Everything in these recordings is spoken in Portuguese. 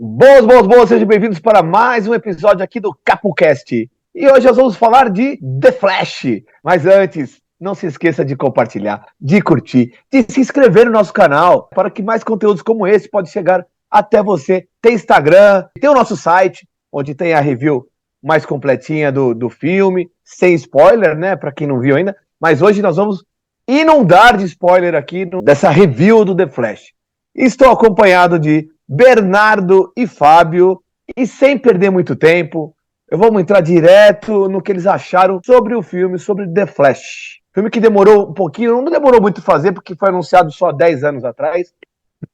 Boas, sejam bem-vindos para mais um episódio aqui do CapoCast. E hoje nós vamos falar de The Flash. Mas antes, não se esqueça de compartilhar, de curtir, de se inscrever no nosso canal, para que mais conteúdos como esse podem chegar até você. Tem Instagram, tem o nosso site, onde tem a review mais completinha do filme, sem spoiler, né, para quem não viu ainda. Mas hoje nós vamos inundar de spoiler aqui dessa review do The Flash. Estou acompanhado de Bernardo e Fábio, e sem perder muito tempo, vamos entrar direto no que eles acharam sobre o filme, sobre The Flash. Filme que demorou um pouquinho, não demorou muito a fazer, porque foi anunciado só 10 anos atrás,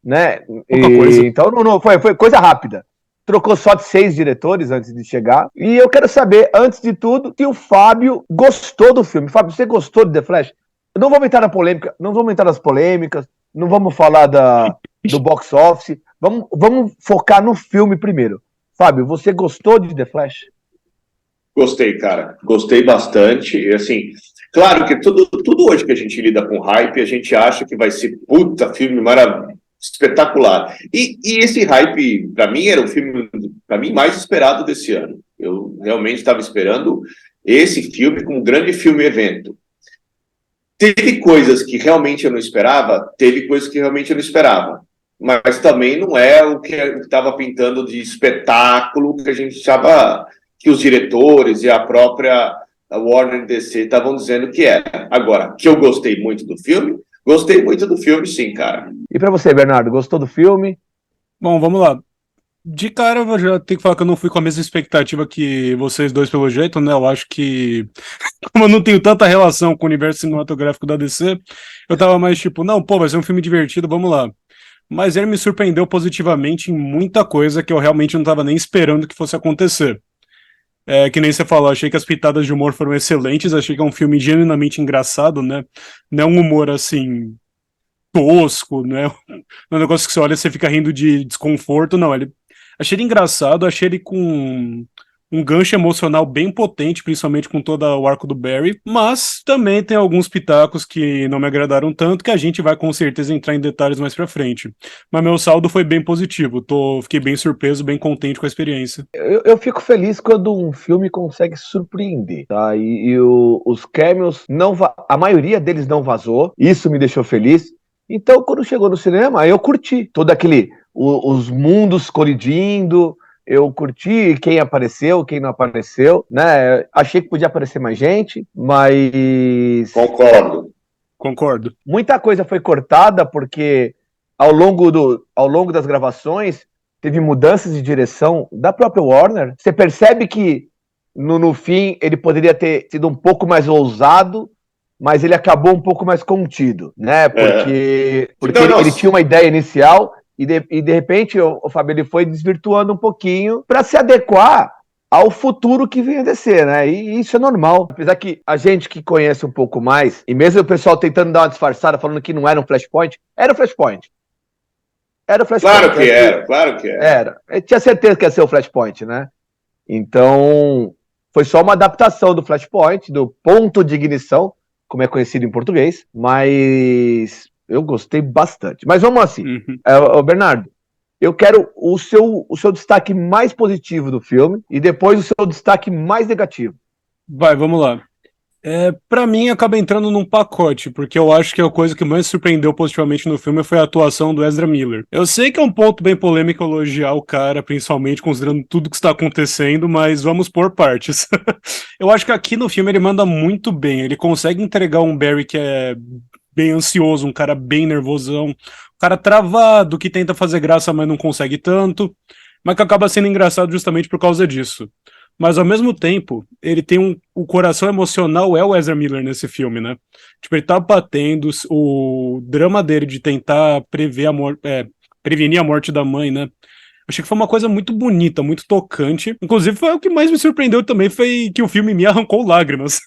né? Então não foi coisa rápida. Trocou só de 6 diretores antes de chegar. E eu quero saber, antes de tudo, se o Fábio gostou do filme. Fábio, você gostou de The Flash? Não vamos entrar na polêmica, não vamos entrar nas polêmicas, não vamos falar do box office. Vamos focar no filme primeiro. Fábio, você gostou de The Flash? Gostei, cara. Gostei bastante. E, assim, claro que tudo hoje que a gente lida com hype, a gente acha que vai ser filme maravilhoso, espetacular. E esse hype, para mim, era o filme mais esperado desse ano. Eu realmente estava esperando esse filme como um grande filme-evento. Teve coisas que realmente eu não esperava, mas também não é o que estava pintando de espetáculo que a gente achava que os diretores e a própria Warner DC estavam dizendo que era. Agora, que eu gostei muito do filme sim, cara. E para você, Bernardo, gostou do filme? Bom, vamos lá. De cara, eu já tenho que falar que eu não fui com a mesma expectativa que vocês dois, pelo jeito, né? Eu acho que, como eu não tenho tanta relação com o universo cinematográfico da DC, eu tava mais tipo, não, pô, vai ser um filme divertido, vamos lá. Mas ele me surpreendeu positivamente em muita coisa que eu realmente não tava nem esperando que fosse acontecer. Que nem você falou, achei que as pitadas de humor foram excelentes, achei que é um filme genuinamente engraçado, né? Não é um humor, assim, tosco, né? Um negócio que você olha e você fica rindo de desconforto, não, achei ele engraçado, achei ele com um gancho emocional bem potente, principalmente com todo o arco do Barry, mas também tem alguns pitacos que não me agradaram tanto, que a gente vai com certeza entrar em detalhes mais pra frente. Mas meu saldo foi bem positivo, fiquei bem surpreso, bem contente com a experiência. Eu fico feliz quando um filme consegue surpreender, tá? Os cameos, a maioria deles não vazou, isso me deixou feliz. Então, quando chegou no cinema, eu curti todo os mundos colidindo, eu curti quem apareceu, quem não apareceu, né? Achei que podia aparecer mais gente, mas... Concordo. Muita coisa foi cortada porque ao longo das gravações teve mudanças de direção da própria Warner. Você percebe que no fim ele poderia ter sido um pouco mais ousado, mas ele acabou um pouco mais contido, né? Porque ele tinha uma ideia inicial e de repente o Fábio ele foi desvirtuando um pouquinho para se adequar ao futuro que vinha descer, né? E isso é normal. Apesar que a gente que conhece um pouco mais, e mesmo o pessoal tentando dar uma disfarçada, falando que não era um Flashpoint, era o Flashpoint. Era o Flashpoint. Claro que era. Eu tinha certeza que ia ser o Flashpoint, né? Então, foi só uma adaptação do Flashpoint, do ponto de ignição, como é conhecido em português, mas eu gostei bastante. Mas vamos assim, Bernardo, eu quero o seu destaque mais positivo do filme e depois o seu destaque mais negativo. Vai, vamos lá. Pra mim, acaba entrando num pacote, porque eu acho que a coisa que mais surpreendeu positivamente no filme foi a atuação do Ezra Miller. Eu sei que é um ponto bem polêmico elogiar o cara, principalmente considerando tudo que está acontecendo, mas vamos por partes. Eu acho que aqui no filme ele manda muito bem, ele consegue entregar um Barry que é bem ansioso, um cara bem nervosão, um cara travado, que tenta fazer graça, mas não consegue tanto, mas que acaba sendo engraçado justamente por causa disso. Mas ao mesmo tempo, ele tem o coração emocional é o Ezra Miller nesse filme, né? Tipo, ele tá batendo o drama dele de tentar prevenir a morte da mãe, né? Achei que foi uma coisa muito bonita, muito tocante. Inclusive, foi o que mais me surpreendeu também, foi que o filme me arrancou lágrimas.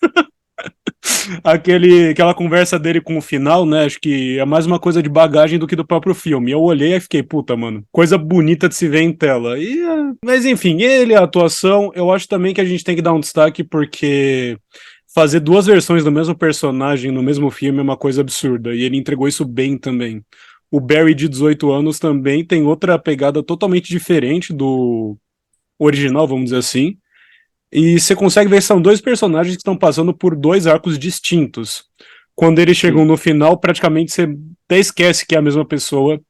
Aquela conversa dele com o final, né? Acho que é mais uma coisa de bagagem do que do próprio filme. Eu olhei e fiquei, puta, mano, coisa bonita de se ver em tela. Mas enfim, a atuação, eu acho também que a gente tem que dar um destaque porque fazer 2 versões do mesmo personagem no mesmo filme é uma coisa absurda. E ele entregou isso bem também. o Barry de 18 anos também tem outra pegada totalmente diferente do original, vamos dizer assim. E você consegue ver que são dois personagens que estão passando por dois arcos distintos. Quando eles chegam no final, praticamente você até esquece que é a mesma pessoa,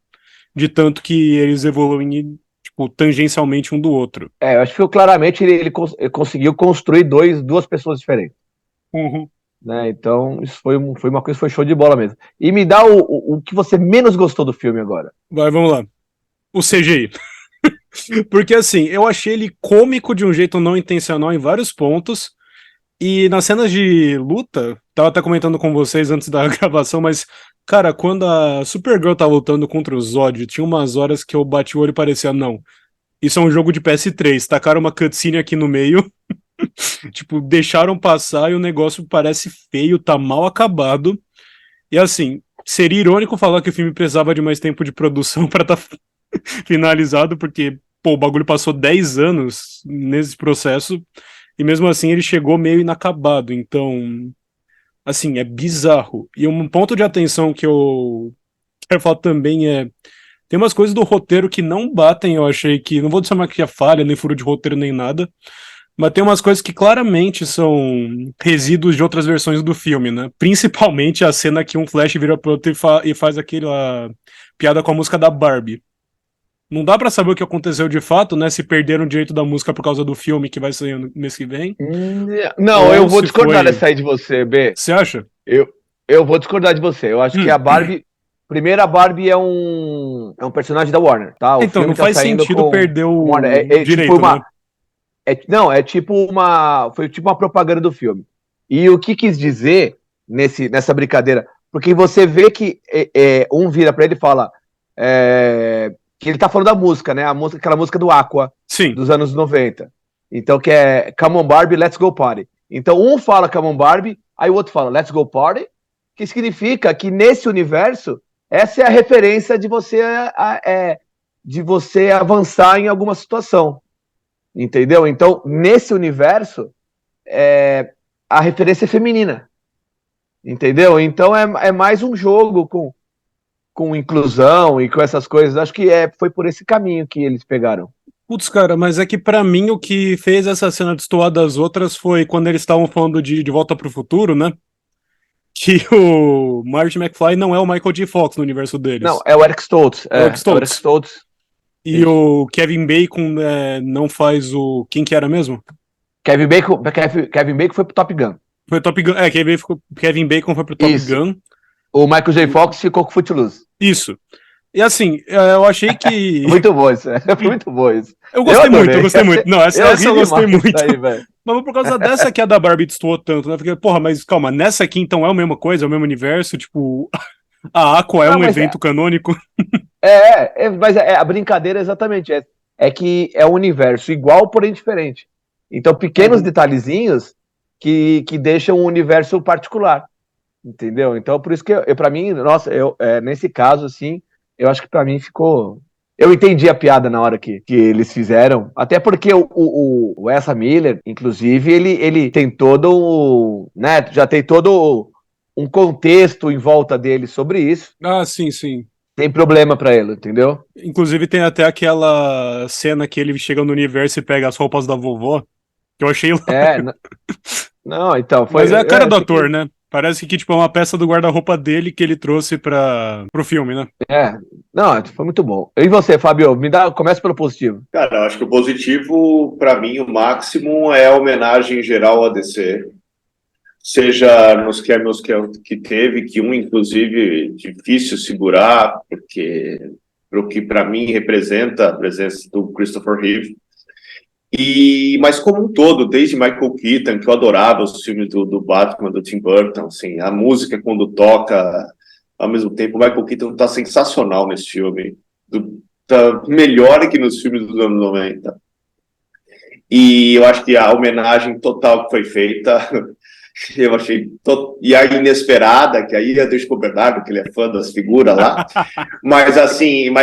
de tanto que eles evoluem, tipo, tangencialmente um do outro. Eu acho que claramente ele conseguiu construir duas pessoas diferentes. Uhum. Né? Então, isso foi uma coisa que foi show de bola mesmo. E me dá o que você menos gostou do filme agora. Vai, vamos lá. O CGI. Porque assim, eu achei ele cômico de um jeito não intencional em vários pontos. E nas cenas de luta, tava até comentando com vocês antes da gravação, mas, cara, quando a Supergirl tá lutando contra o Zod, tinha umas horas que eu bati o olho e parecia, não, isso é um jogo de PS3, tacaram uma cutscene aqui no meio, tipo, deixaram passar e o negócio parece feio, tá mal acabado. E assim, seria irônico falar que o filme precisava de mais tempo de produção pra tá finalizado, porque, pô, o bagulho passou 10 anos nesse processo, e mesmo assim ele chegou meio inacabado, então, assim, é bizarro. E um ponto de atenção que eu quero falar também é, tem umas coisas do roteiro que não batem, eu achei que, não vou chamar que é falha, nem furo de roteiro, nem nada, mas tem umas coisas que claramente são resíduos de outras versões do filme, né? Principalmente a cena que um Flash vira pro outro e faz aquela piada com a música da Barbie. Não dá pra saber o que aconteceu de fato, né? Se perderam o direito da música por causa do filme que vai sair no mês que vem. Não, Ou eu vou se discordar foi- dessa aí de você, B. Você acha? Eu vou discordar de você. Eu acho que a Barbie. Primeiro, a Barbie é um personagem da Warner, tá? O Então, filme não tá faz saindo sentido perder com Warner. o É tipo direito, né? uma. Não, é tipo uma. Foi tipo uma propaganda do filme. E o que quis dizer nessa brincadeira? Porque você vê que um vira pra ele e fala. Que ele tá falando da música, né? Aquela música do Aqua, Sim. dos anos 90. Então, que é Come on Barbie, Let's Go Party. Então, um fala Come on Barbie, aí o outro fala Let's Go Party, que significa que nesse universo, essa é a referência de você avançar em alguma situação. Entendeu? Então, nesse universo, a referência é feminina. Entendeu? Então, é mais um jogo com inclusão e com essas coisas. Acho que foi por esse caminho que eles pegaram. Putz, cara, mas é que pra mim o que fez essa cena destoar das outras foi quando eles estavam falando de Volta pro Futuro, né? Que o Marty McFly não é o Michael J. Fox no universo Não, deles. é o Eric Stoltz. É o Eric É o Eric Stoltz. Stoltz. E Isso. o Kevin Bacon não faz o... Quem que era mesmo? Kevin Bacon foi pro Top Gun. Foi o Top Gun. Kevin Bacon foi pro Top Isso. Gun. O Michael J. Fox ficou com Footloose. Isso. E assim, eu achei que... Muito bom isso. Foi muito bom isso. Eu gostei muito. Não, essa eu gostei ri demais muito. disso aí, velho. Mas por causa dessa que a da Barbie destoou tanto, né? Porque, porra, mas calma, nessa aqui então é a mesma coisa, é o mesmo universo, tipo, a Aqua é Não, um mas evento canônico. Mas a brincadeira é exatamente essa. É que é um universo igual, porém diferente. Então, pequenos detalhezinhos que deixam um universo particular. Entendeu? Então, por isso que pra mim, nossa, nesse caso, assim, eu acho que pra mim ficou. Eu entendi a piada na hora que eles fizeram, até porque o Ezra Miller, inclusive, ele tem todo, né, já tem todo um contexto em volta dele sobre isso. Ah, sim, sim. Tem problema pra ele, entendeu? Inclusive tem até aquela cena que ele chega no universo e pega as roupas da vovó, que eu achei lá. Não, então, Mas é a cara do ator, né? Parece que tipo, é uma peça do guarda-roupa dele que ele trouxe pro filme, né? Não, foi muito bom. E você, Fábio, começa pelo positivo. Cara, eu acho que o positivo, para mim, o máximo é a homenagem geral à DC. Seja nos cameos que teve, que inclusive, difícil segurar, porque o que para mim representa a presença do Christopher Reeve. Mas como um todo, desde Michael Keaton, que eu adorava os filmes do Batman, do Tim Burton, assim, a música quando toca, ao mesmo tempo, o Michael Keaton tá sensacional nesse filme, tá melhor que nos filmes dos anos 90. E eu acho que a homenagem total que foi feita, eu achei, e a inesperada, que aí eu deixo com o Bernardo, que ele é fã das figuras lá, mas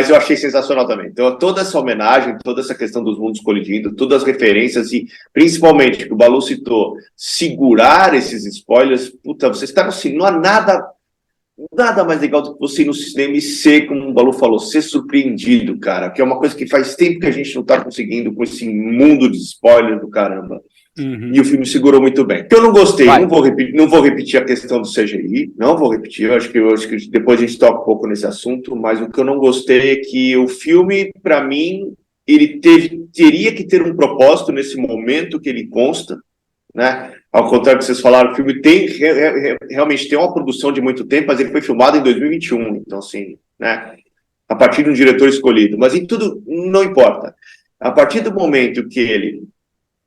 eu achei sensacional também. Então, toda essa homenagem, toda essa questão dos mundos colidindo, todas as referências e, principalmente, que o Balu citou, segurar esses spoilers, puta, vocês estavam assim, não há nada nada mais legal do que você ir no cinema e ser, como o Balu falou, ser surpreendido, cara, que é uma coisa que faz tempo que a gente não tá conseguindo com esse mundo de spoiler do caramba. E o filme segurou muito bem. Eu não gostei, não vou repetir a questão do CGI, não vou repetir, eu acho que depois a gente toca um pouco nesse assunto, mas o que eu não gostei é que o filme, para mim, ele teria que ter um propósito nesse momento que ele consta, né? Ao contrário do que vocês falaram, o filme realmente tem uma produção de muito tempo, mas ele foi filmado em 2021, então assim, né? A partir de um diretor escolhido, mas em tudo não importa. A partir do momento que ele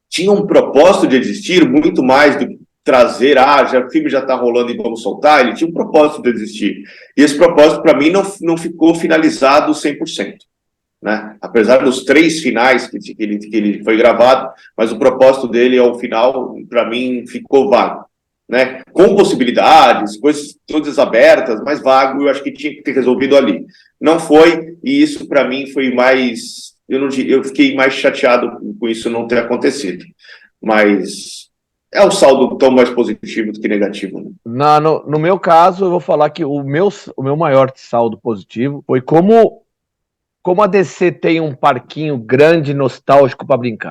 tinha um propósito de existir, muito mais do que trazer, o filme já está rolando e vamos soltar, ele tinha um propósito de existir. E esse propósito, para mim, não ficou finalizado 100%. Né? Apesar dos 3 finais que ele foi gravado, mas o propósito dele ao final, para mim, ficou vago. Né? Com possibilidades, coisas todas abertas, mas vago, eu acho que tinha que ter resolvido ali. Não foi, e isso para mim foi mais... Eu fiquei mais chateado com isso não ter acontecido. Mas é um saldo tão mais positivo do que negativo. Né? No meu caso, eu vou falar que o meu maior saldo positivo foi como a DC tem um parquinho grande, nostálgico para brincar.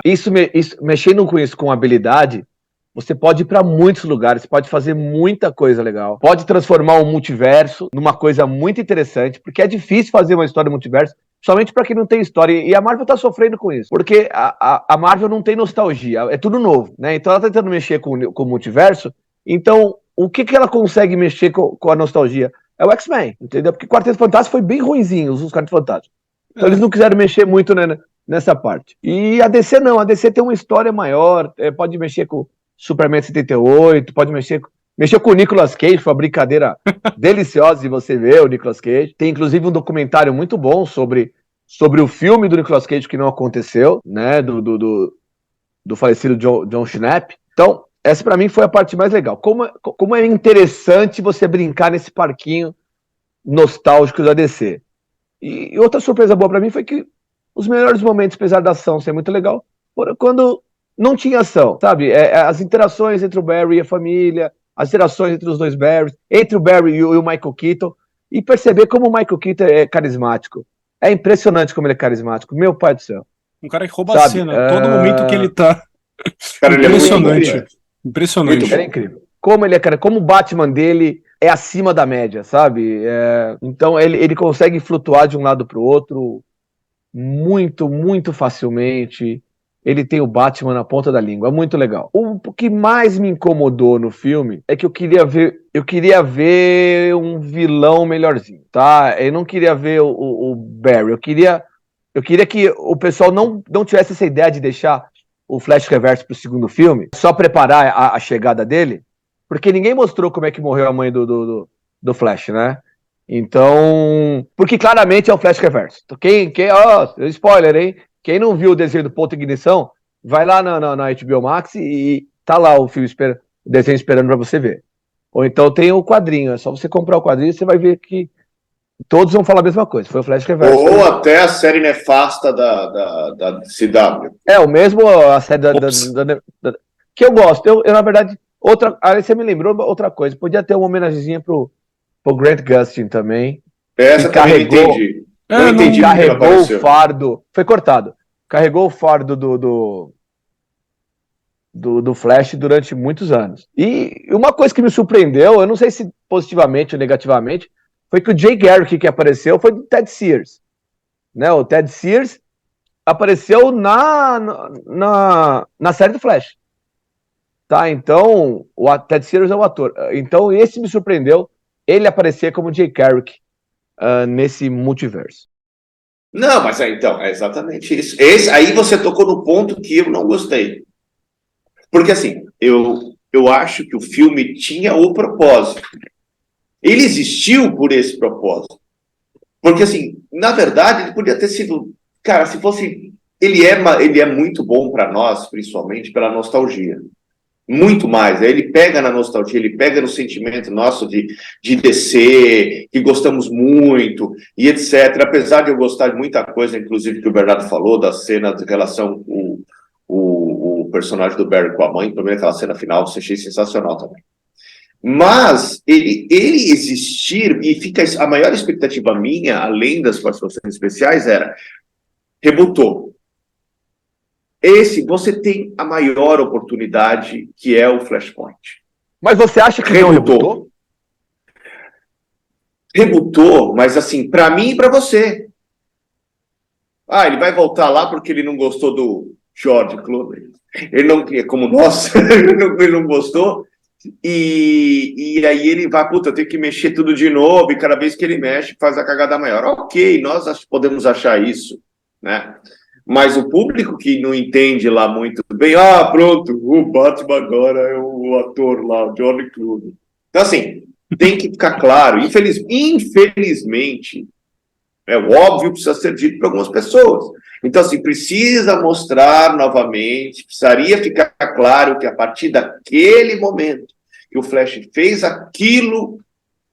Mexendo com isso com habilidade, você pode ir para muitos lugares, pode fazer muita coisa legal, pode transformar o multiverso numa coisa muito interessante, porque é difícil fazer uma história multiverso, somente para quem não tem história, e a Marvel tá sofrendo com isso, porque a Marvel não tem nostalgia, é tudo novo, né? Então ela tá tentando mexer com o multiverso, então o que ela consegue mexer com a nostalgia? É o X-Men, entendeu? Porque o Quarteto Fantástico foi bem ruinzinho, os Quartetos Fantásticos. Então eles não quiseram mexer muito, né, nessa parte. E a DC não, a DC tem uma história maior, pode mexer com Superman 78, pode mexer com o Nicolas Cage, foi uma brincadeira deliciosa de você ver o Nicolas Cage. Tem inclusive um documentário muito bom sobre o filme do Nicolas Cage que não aconteceu, né, do falecido John Schnapp. Então, essa para mim foi a parte mais legal. Como é interessante você brincar nesse parquinho nostálgico da DC. E outra surpresa boa para mim foi que os melhores momentos, apesar da ação ser muito legal, foram quando não tinha ação, sabe? As interações entre o Barry e a família, as interações entre os dois Barrys, entre o Barry e o Michael Keaton, e perceber como o Michael Keaton é carismático. É impressionante como ele é carismático, meu pai do céu. Um cara que rouba a cena, todo momento que ele tá. Cara, Impressionante. Ele é Impressionante. É incrível. Como ele é, cara, como o Batman dele é acima da média, sabe? Então ele consegue flutuar de um lado para o outro muito, muito facilmente. Ele tem o Batman na ponta da língua, é muito legal. O que mais me incomodou no filme é que eu queria ver um vilão melhorzinho, tá? Eu não queria ver o Barry, eu queria que o pessoal não tivesse essa ideia de deixar o Flash Reverso pro segundo filme, só preparar a chegada dele, porque ninguém mostrou como é que morreu a mãe do Flash, né? Então, porque claramente é o Flash Reverso. Spoiler, hein? Quem não viu o desenho do Ponto Ignição, vai lá na HBO Max e tá lá o desenho esperando para você ver. Ou então tem o quadrinho, é só você comprar o quadrinho e você vai ver que todos vão falar a mesma coisa, foi o Flash Reverso. Ou até a série nefasta da CW. O mesmo a série que eu gosto. Eu na verdade, aí você me lembrou outra coisa, podia ter uma homenagemzinha pro Grant Gustin também. Essa também não entendi. Não entendi. Carregou o fardo. Foi cortado. Carregou o fardo do Flash durante muitos anos. E uma coisa que me surpreendeu, eu não sei se positivamente ou negativamente, foi que o Jay Garrick que apareceu foi do Ted Sears. Né? O Ted Sears apareceu na série do Flash. Tá? Então, o Ted Sears é o ator. Então, esse me surpreendeu. Ele aparecer como Jay Garrick nesse multiverso. Não, mas então, é exatamente isso. Aí você tocou no ponto que eu não gostei. Porque assim, eu acho que o filme tinha o propósito. Ele existiu por esse propósito. Porque assim, na verdade, ele podia ter sido... Cara, se fosse... Ele é muito bom para nós, principalmente pela nostalgia. Muito mais, ele pega na nostalgia, ele pega no sentimento nosso de DC, que gostamos muito, e etc. Apesar de eu gostar de muita coisa, inclusive que o Bernardo falou, da cena de relação com o personagem do Barry com a mãe, para mim aquela cena final, eu achei sensacional também. Mas ele existir, e fica a maior expectativa minha, além das participações especiais, era rebutou. Você tem a maior oportunidade, que é o Flashpoint. Mas você acha que não rebutou? Rebutou, mas assim, para mim e para você. Ele vai voltar lá porque ele não gostou do George Clooney. Ele não queria, como nós, ele não gostou. E aí ele vai, eu tenho que mexer tudo de novo, e cada vez que ele mexe, faz a cagada maior. Ok, nós podemos achar isso, né? Mas o público que não entende lá muito bem, pronto, o Batman agora é o ator lá, o George Clooney. Então, assim, tem que ficar claro, infelizmente, é óbvio, precisa ser dito para algumas pessoas. Então, assim, precisa mostrar novamente, precisaria ficar claro que a partir daquele momento que o Flash fez aquilo,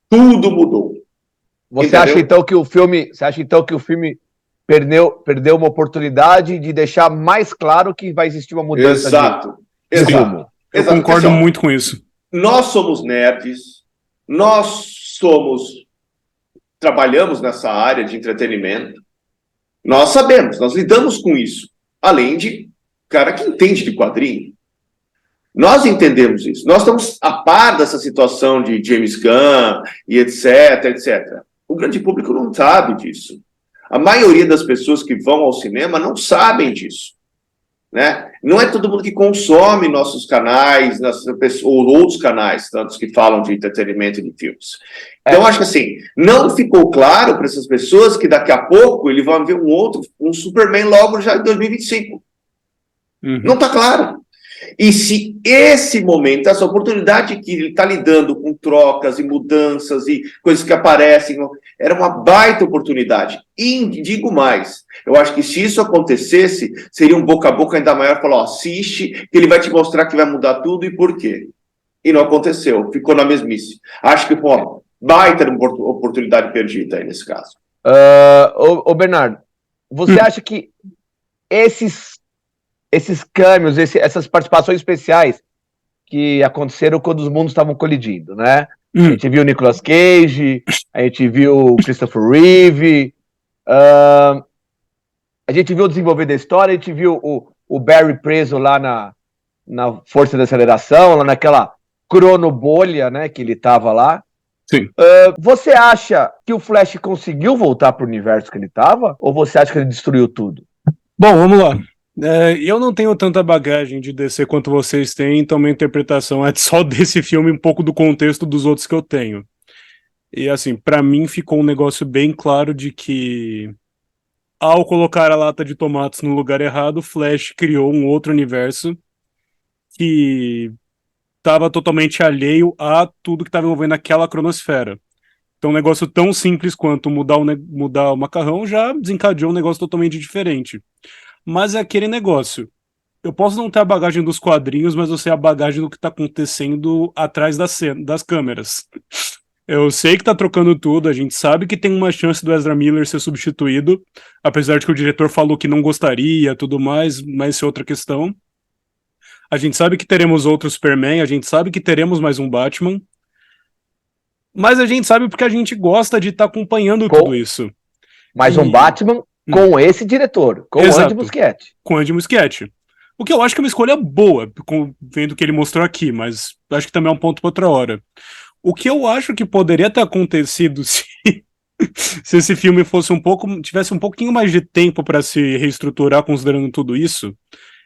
tudo mudou. Você acha então que o filme perdeu uma oportunidade de deixar mais claro que vai existir uma mudança de rumo? Eu concordo muito com isso. Nós somos nerds, trabalhamos nessa área de entretenimento, nós sabemos, nós lidamos com isso, além de cara que entende de quadrinho. Nós entendemos isso, nós estamos a par dessa situação de James Gunn e etc. O grande público não sabe disso. A maioria das pessoas que vão ao cinema não sabem disso, né? Não é todo mundo que consome nossos canais, ou outros canais, tantos que falam de entretenimento e de filmes. Então, acho que assim, não ficou claro para essas pessoas que daqui a pouco ele vai ver um Superman logo já em 2025. Não está claro. E se esse momento, essa oportunidade que ele está lidando com trocas e mudanças e coisas que aparecem, era uma baita oportunidade. E digo mais, eu acho que se isso acontecesse, seria um boca a boca ainda maior, falar, assiste, que ele vai te mostrar que vai mudar tudo e por quê. E não aconteceu, ficou na mesmice. Acho que, baita oportunidade perdida aí nesse caso. Bernardo, você acha que esses câmbios, essas participações especiais que aconteceram quando os mundos estavam colidindo, né? A gente viu o Nicolas Cage, a gente viu o Christopher Reeve, a gente viu o desenvolver da história, a gente viu o Barry preso lá na força de aceleração, lá naquela cronobolha, né, que ele estava lá. Sim. Você acha que o Flash conseguiu voltar para o universo que ele estava? Ou você acha que ele destruiu tudo? Bom, vamos lá. Eu não tenho tanta bagagem de DC quanto vocês têm, então minha interpretação é só desse filme, um pouco do contexto dos outros que eu tenho. E assim, pra mim ficou um negócio bem claro de que, ao colocar a lata de tomates no lugar errado, Flash criou um outro universo que estava totalmente alheio a tudo que estava envolvendo aquela cronosfera. Então um negócio tão simples quanto mudar o macarrão já desencadeou um negócio totalmente diferente. Mas é aquele negócio. Eu posso não ter a bagagem dos quadrinhos, mas eu sei a bagagem do que tá acontecendo atrás das câmeras. Eu sei que tá trocando tudo, a gente sabe que tem uma chance do Ezra Miller ser substituído, apesar de que o diretor falou que não gostaria, tudo mais, mas isso é outra questão. A gente sabe que teremos outro Superman, a gente sabe que teremos mais um Batman, mas a gente sabe porque a gente gosta de estar acompanhando tudo isso. Mais um Batman com esse diretor, com o Andy Muschietti. Com o Andy Muschietti. O que eu acho que é uma escolha boa, vendo o que ele mostrou aqui, mas acho que também é um ponto para outra hora. O que eu acho que poderia ter acontecido se esse filme tivesse um pouquinho mais de tempo para se reestruturar considerando tudo isso,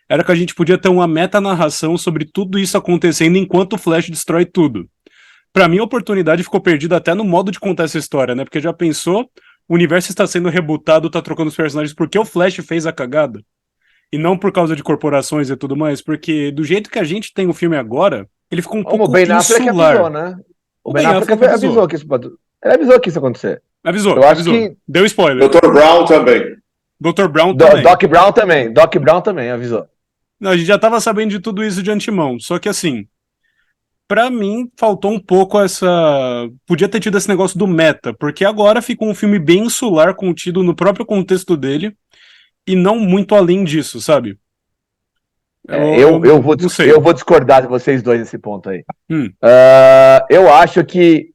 era que a gente podia ter uma metanarração sobre tudo isso acontecendo enquanto o Flash destrói tudo. Pra mim, a oportunidade ficou perdida até no modo de contar essa história, né? Porque já pensou, o universo está sendo rebutado, tá trocando os personagens porque o Flash fez a cagada? E não por causa de corporações e tudo mais, porque do jeito que a gente tem o filme agora, ele ficou um pouco insular. O Ben Affleck avisou, né? O Ben Affleck avisou que isso pode... Ele avisou que isso ia acontecer. Avisou. Deu spoiler. Dr. Brown também. Dr. Brown também. Doc Brown também avisou. Não, a gente já tava sabendo de tudo isso de antemão, só que assim, pra mim faltou um pouco podia ter tido esse negócio do meta, porque agora ficou um filme bem insular, contido no próprio contexto dele, e não muito além disso, sabe? Eu vou discordar de vocês dois nesse ponto aí. Eu acho que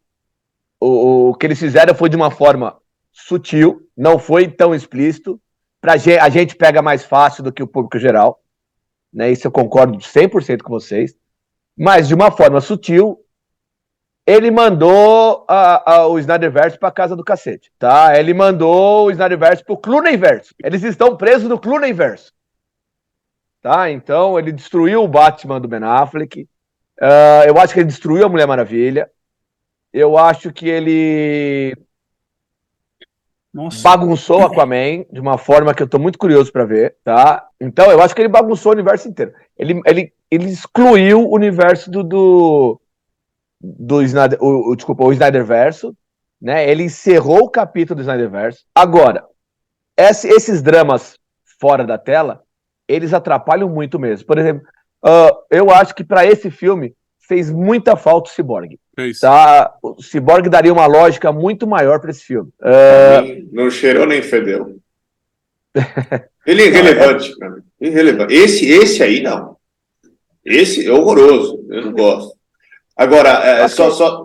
o que eles fizeram foi de uma forma sutil, não foi tão explícito. A gente pega mais fácil do que o público geral, né? Isso eu concordo 100% com vocês. Mas de uma forma sutil, ele mandou o Snyderverse para casa do cacete, tá? Ele mandou o Snyderverse pro Clooneyverse. Eles estão presos no Clooneyverse, tá? Então ele destruiu o Batman do Ben Affleck. Eu acho que ele destruiu a Mulher Maravilha. Eu acho que ele bagunçou o Aquaman de uma forma que eu tô muito curioso para ver, tá? Então eu acho que ele bagunçou o universo inteiro. Ele excluiu o universo do Snyder, o Snyderverso, né? Ele encerrou o capítulo do Snyderverso. Agora, esses dramas fora da tela, eles atrapalham muito mesmo. Por exemplo, eu acho que para esse filme fez muita falta o Cyborg. Tá? O Cyborg daria uma lógica muito maior para esse filme. Não cheirou nem fedeu. Ele é irrelevante, cara. Irrelevante. Esse aí não. Esse é horroroso. Eu não gosto. Agora, eu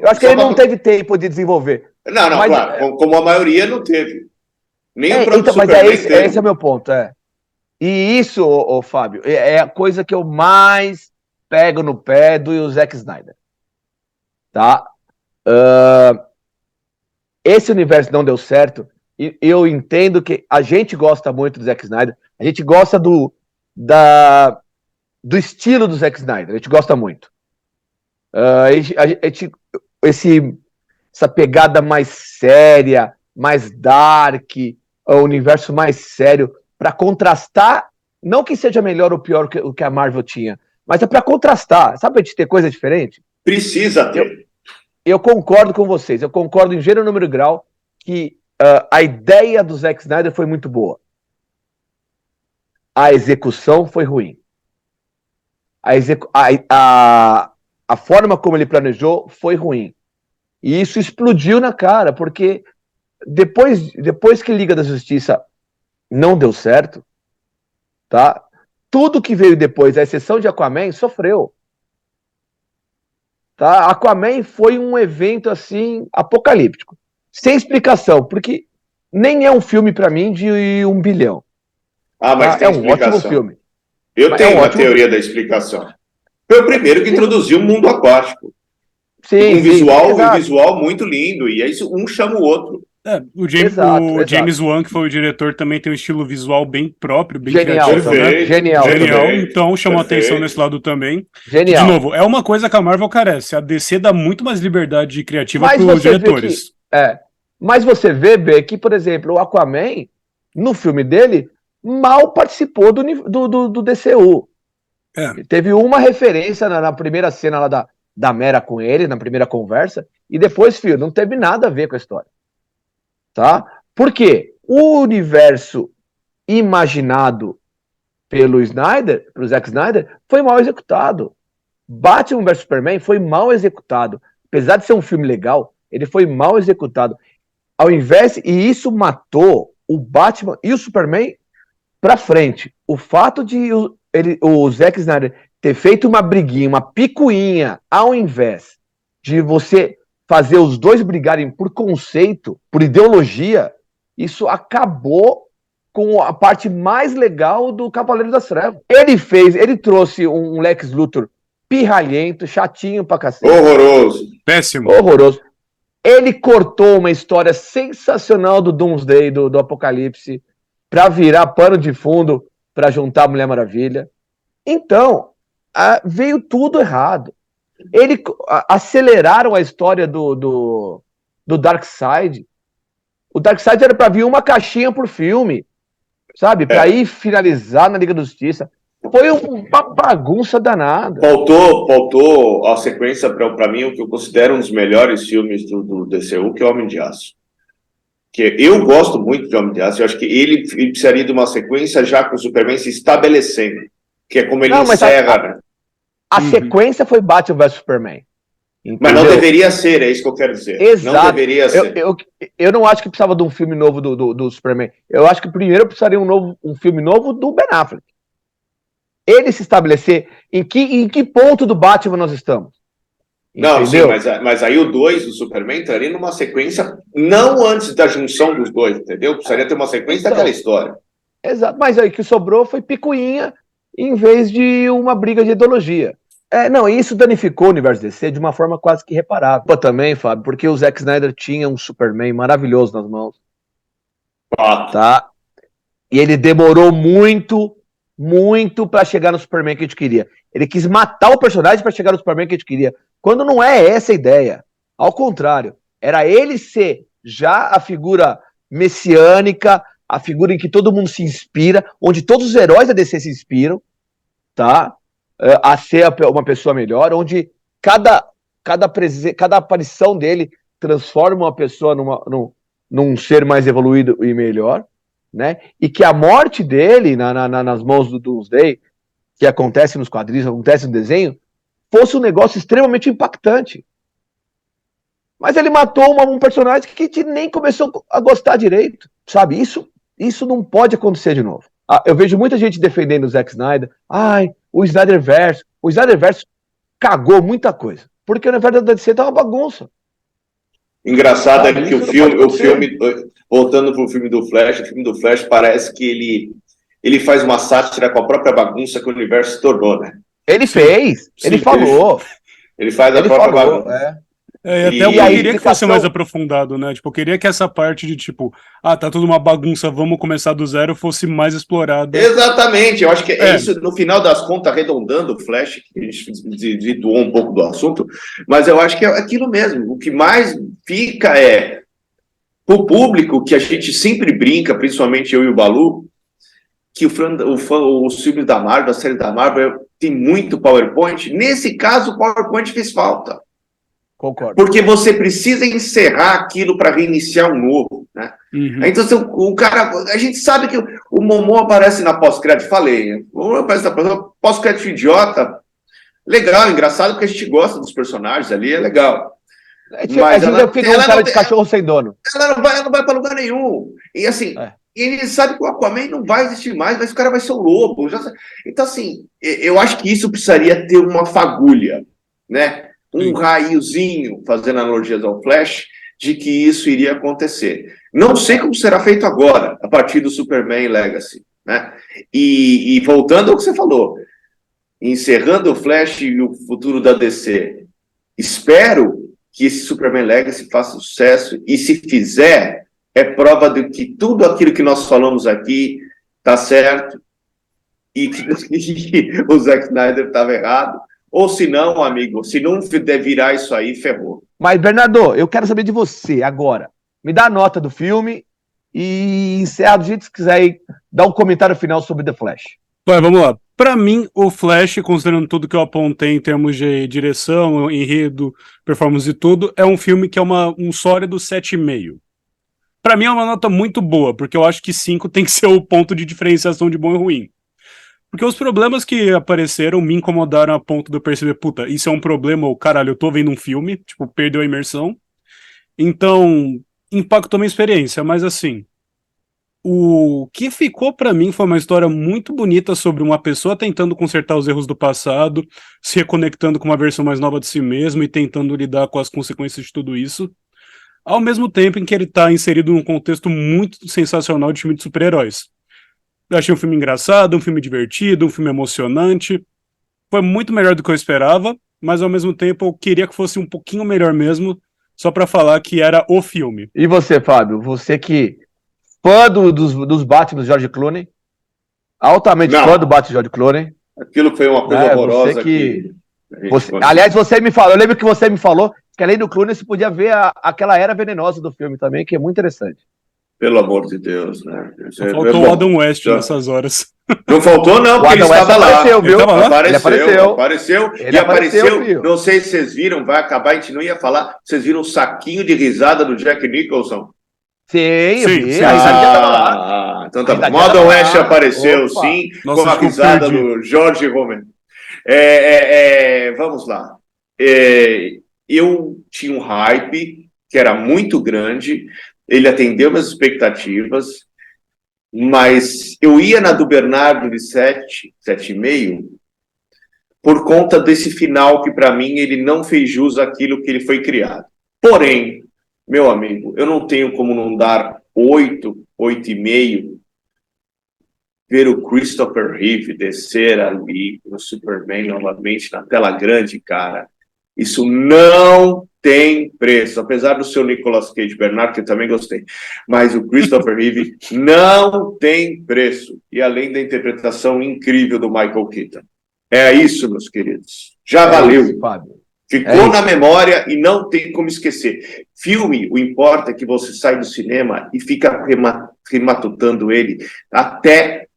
acho que ele não teve tempo de desenvolver. Não, mas, claro. Como a maioria não teve. Nem o próprio então, Superman mas esse é o meu ponto. E isso, Fábio, é a coisa que eu mais pego no pé do Zack Snyder. Tá? Esse universo não deu certo. E eu entendo que a gente gosta muito do Zack Snyder. A gente gosta do estilo do Zack Snyder. A gente gosta muito. Essa pegada mais séria, mais dark, o universo mais sério, para contrastar, não que seja melhor ou pior o que a Marvel tinha, mas é para contrastar, sabe, a gente ter coisa diferente? Precisa ter. Eu concordo com vocês, eu concordo em gênero, número e grau que a ideia do Zack Snyder foi muito boa. A execução foi ruim. A forma como ele planejou foi ruim. E isso explodiu na cara, porque depois que Liga da Justiça não deu certo, tá? Tudo que veio depois, à exceção de Aquaman, sofreu. Tá? Aquaman foi um evento assim apocalíptico, sem explicação, porque nem é um filme para mim de 1 bilhão. Mas tem explicação. Ótimo filme. Eu tenho uma teoria da explicação. Foi o primeiro que introduziu o mundo aquático. Sim, um visual muito lindo, e aí um chama o outro. O James Wan, que foi o diretor, também tem um estilo visual bem próprio, bem genial, criativo, né? Genial. Então chamou atenção nesse lado também. Genial. De novo, é uma coisa que a Marvel carece. A DC dá muito mais liberdade criativa para os diretores. Mas você vê, B, que, por exemplo, o Aquaman, no filme dele, mal participou do DCU. Teve uma referência na primeira cena lá da Mera com ele, na primeira conversa, e depois, filho, não teve nada a ver com a história. Tá? Por quê? O universo imaginado pelo Zack Snyder, foi mal executado. Batman vs Superman foi mal executado. Apesar de ser um filme legal, ele foi mal executado. E isso matou o Batman e o Superman pra frente. O fato de o Zack Snyder ter feito uma briguinha, uma picuinha, ao invés de você fazer os dois brigarem por conceito, por ideologia, isso acabou com a parte mais legal do Cavaleiro das Trevas. Ele trouxe um Lex Luthor pirralhento, chatinho pra cacete. Horroroso. Péssimo. Horroroso. Ele cortou uma história sensacional do Doomsday, do Apocalipse, pra virar pano de fundo pra juntar a Mulher Maravilha. Então, veio tudo errado. Aceleraram a história do Darkseid. O Darkseid era para vir uma caixinha por filme, sabe? Para ir finalizar na Liga da Justiça. Foi uma bagunça danada. Faltou a sequência para mim, o que eu considero um dos melhores filmes do DCU, que é o Homem de Aço. Que eu gosto muito de Homem de Aço. Eu acho que ele precisaria de uma sequência já com o Superman se estabelecendo. Que é como ele encerra. A sequência foi Batman vs Superman. Entendeu? Mas não deveria ser, é isso que eu quero dizer. Exato. Não deveria ser. Eu não acho que precisava de um filme novo do Superman. Eu acho que primeiro precisaria um filme novo do Ben Affleck. ele se estabelecer em que ponto do Batman nós estamos. Não, entendeu? sim, mas aí o 2 do Superman estaria numa sequência, não antes da junção dos dois, entendeu? Precisaria ter uma sequência daquela história. Exato, mas aí o que sobrou foi picuinha em vez de uma briga de ideologia. Não, isso danificou o universo DC de uma forma quase que irreparável. Também, Fábio, porque o Zack Snyder tinha um Superman maravilhoso nas mãos. Tá? E ele demorou muito para chegar no Superman que a gente queria. Ele quis matar o personagem para chegar no Superman que a gente queria. Quando não é essa a ideia. Ao contrário, era ele ser já a figura messiânica, a figura em que todo mundo se inspira, onde todos os heróis da DC se inspiram, tá? A ser uma pessoa melhor, onde cada aparição dele transforma uma pessoa num ser mais evoluído e melhor, né? E que a morte dele nas mãos do Doomsday, que acontece nos quadrinhos, acontece no desenho, fosse um negócio extremamente impactante. Mas ele matou um personagem que a gente nem começou a gostar direito, sabe? Isso não pode acontecer de novo. Eu vejo muita gente defendendo o Zack Snyder. O Snyderverse. O Snyderverse cagou muita coisa. Porque na verdade a DC tá uma bagunça. Engraçado é que o filme, voltando pro filme do Flash, o filme do Flash parece que ele faz uma sátira com a própria bagunça que o universo se tornou, né? Ele fez, ele falou. Ele faz a própria bagunça. E até eu queria que fosse mais aprofundado, né? Tipo, eu queria que essa parte de tipo, tá tudo uma bagunça, vamos começar do zero, fosse mais explorada. Exatamente, eu acho que é isso, no final das contas, arredondando o Flash, que a gente desvirtuou um pouco do assunto, mas eu acho que é aquilo mesmo. O que mais fica pro público, que a gente sempre brinca, principalmente eu e o Balu, que os filmes da Marvel, a série da Marvel, tem muito PowerPoint. Nesse caso, o PowerPoint fez falta. Concordo. Porque você precisa encerrar aquilo para reiniciar um novo, né? Uhum. Então, o cara... A gente sabe que o Momoa aparece na pós-crédito, falei, né? O Momoa aparece na pós-crédito idiota. Legal, engraçado, porque a gente gosta dos personagens ali, é legal. Mas ela é um cara de cachorro sem dono. Ela não vai para lugar nenhum. E assim... E ele sabe que o Aquaman não vai existir mais, mas o cara vai ser o lobo. Então, assim, eu acho que isso precisaria ter uma fagulha, né? Um raiozinho, fazendo analogias ao Flash, de que isso iria acontecer. Não sei como será feito agora, a partir do Superman Legacy, né? E voltando ao que você falou, encerrando o Flash e o futuro da DC, espero que esse Superman Legacy faça sucesso, e se fizer, é prova de que tudo aquilo que nós falamos aqui está certo, e que o Zack Snyder estava errado. Ou se não, amigo, se não virar isso aí, ferrou. Mas, Bernardo, eu quero saber de você agora. Me dá a nota do filme e encerra do jeito que você quiser aí, dar um comentário final sobre The Flash. Vamos lá. Pra mim, o Flash, considerando tudo que eu apontei em termos de direção, enredo, performance e tudo, é um filme que é um sólido 7,5. Pra mim é uma nota muito boa, porque eu acho que 5 tem que ser o ponto de diferenciação de bom e ruim. Porque os problemas que apareceram me incomodaram a ponto de eu perceber, puta, isso é um problema, ou caralho, eu tô vendo um filme, tipo, perdeu a imersão. Então, impactou minha experiência, mas assim, o que ficou pra mim foi uma história muito bonita sobre uma pessoa tentando consertar os erros do passado, se reconectando com uma versão mais nova de si mesmo e tentando lidar com as consequências de tudo isso, ao mesmo tempo em que ele tá inserido num contexto muito sensacional de filme de super-heróis. Eu achei um filme engraçado, um filme divertido, um filme emocionante. Foi muito melhor do que eu esperava, mas ao mesmo tempo eu queria que fosse um pouquinho melhor mesmo, só pra falar que era o filme. E você, Fábio? Você que fã dos Batman do George Clooney, altamente fã do Batman do George Clooney. Aquilo foi uma coisa horrorosa aliás, você me falou, eu lembro que você me falou que além do Clooney você podia ver aquela era venenosa do filme também, que é muito interessante. Pelo amor de Deus, né? Só faltou o Adam West nessas horas. Não faltou, não, porque ele estava lá. Apareceu, viu? Ele apareceu. Não sei se vocês viram, vai acabar, a gente não ia falar. Vocês viram o saquinho de risada do Jack Nicholson? Sim, eu vi. Então tá bom. O Adam West apareceu, sim, Nossa, com a risada do George Roman. Vamos lá. Eu tinha um hype que era muito grande. Ele atendeu minhas expectativas. Mas eu ia na do Bernardo de 7, 7,5, por conta desse final que, para mim, ele não fez jus àquilo que ele foi criado. Porém, meu amigo, eu não tenho como não dar 8, 8,5, ver o Christopher Reeve descer ali no Superman novamente na tela grande, cara. Isso não tem preço, apesar do seu Nicolas Cage, Bernardo, que eu também gostei, mas o Christopher Reeve não tem preço, e além da interpretação incrível do Michael Keaton. É isso, meus queridos. Já valeu. Isso, Fábio. Ficou na memória e não tem como esquecer. Filme, o importa é que você sai do cinema e fica rematutando ele até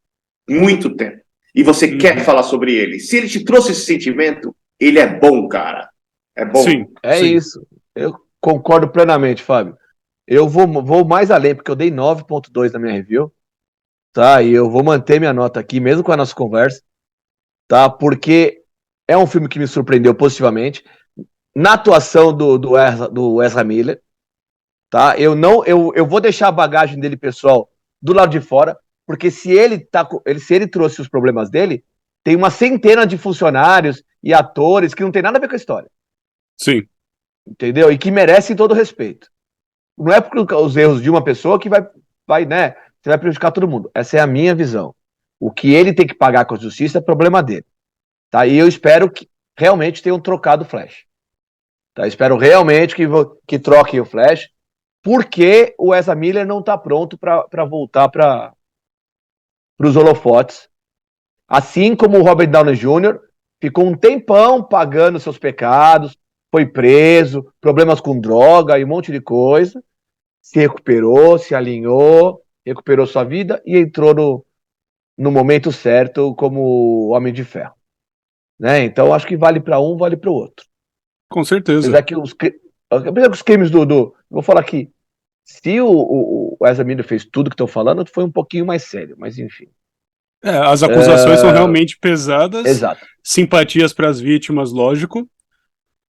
muito tempo. E você quer falar sobre ele. Se ele te trouxe esse sentimento, ele é bom, cara. É bom. Sim, É isso. Eu concordo plenamente, Fábio. Eu vou mais além, porque eu dei 9,2 na minha review, tá? E eu vou manter minha nota aqui, mesmo com a nossa conversa, tá? Porque é um filme que me surpreendeu positivamente. Na atuação do Ezra Miller, tá? Eu vou deixar a bagagem dele, pessoal, do lado de fora, porque se ele trouxe os problemas dele, tem uma centena de funcionários e atores que não tem nada a ver com a história. Sim. Entendeu? E que merecem todo o respeito. Não é porque os erros de uma pessoa que vai, né? Você vai prejudicar todo mundo. Essa é a minha visão. O que ele tem que pagar com a justiça é problema dele. Tá? E eu espero que realmente tenham trocado o Flash. Tá? Espero realmente que troquem o Flash, porque o Ezra Miller não está pronto para voltar para os holofotes. Assim como o Robert Downey Jr. ficou um tempão pagando seus pecados, foi preso, problemas com droga e um monte de coisa, se recuperou, se alinhou, recuperou sua vida e entrou no momento certo como Homem de Ferro. Né? Então acho que vale para um, vale para o outro. Com certeza. Apesar que os crimes vou falar aqui, se o Ezra Miller fez tudo que estão falando, foi um pouquinho mais sério, mas enfim. As acusações são realmente pesadas. Exato. Simpatias para as vítimas, lógico.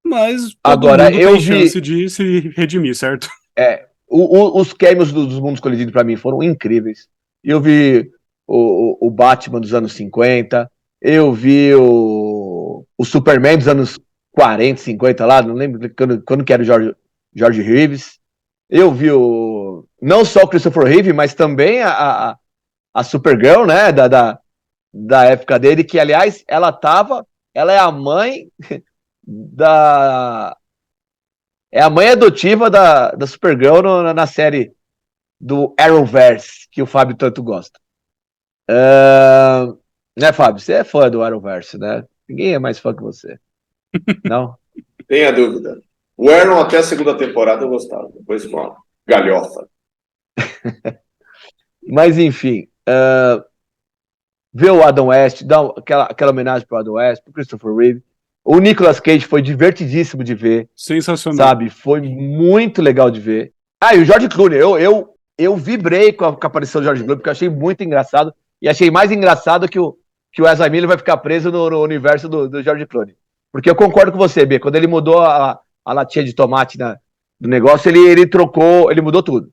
Mas todo Agora, mundo tem chance de se redimir, certo? Os cameos dos Mundos Colididos para mim foram incríveis. Eu vi o Batman dos anos 50, eu vi o Superman dos anos 40, 50 lá, não lembro quando que era o George Reeves. Eu vi não só o Christopher Reeve, mas também a Supergirl, né, da época dele, que aliás ela é a mãe é a mãe adotiva da Supergirl na série do Arrowverse, que o Fábio tanto gosta. Né, Fábio? Você é fã do Arrowverse, né? Ninguém é mais fã que você. Não? Tenha dúvida. O Arrow até a segunda temporada eu gostava. Depois uma galhofa. Mas, enfim. Ver o Adam West, dar aquela homenagem pro Adam West, pro Christopher Reeve. O Nicolas Cage foi divertidíssimo de ver. Sensacional. Sabe? Foi muito legal de ver. E o George Clooney. Eu vibrei com a aparição do George Clooney, porque eu achei muito engraçado. E achei mais engraçado que o Ezra Miller vai ficar preso no universo do George Clooney. Porque eu concordo com você, B. Quando ele mudou a latinha de tomate do negócio, ele trocou, ele mudou tudo.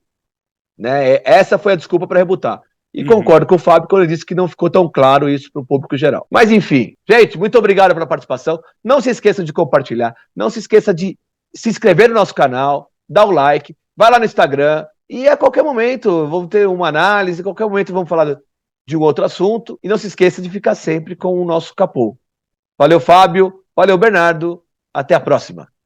Né? Essa foi a desculpa para rebutar. E concordo com o Fábio quando ele disse que não ficou tão claro isso para o público geral. Mas enfim, gente, muito obrigado pela participação. Não se esqueçam de compartilhar. Não se esqueça de se inscrever no nosso canal, dar o like, vai lá no Instagram e a qualquer momento vamos ter uma análise, a qualquer momento vamos falar de um outro assunto. E não se esqueça de ficar sempre com o nosso capô. Valeu, Fábio. Valeu, Bernardo. Até a próxima.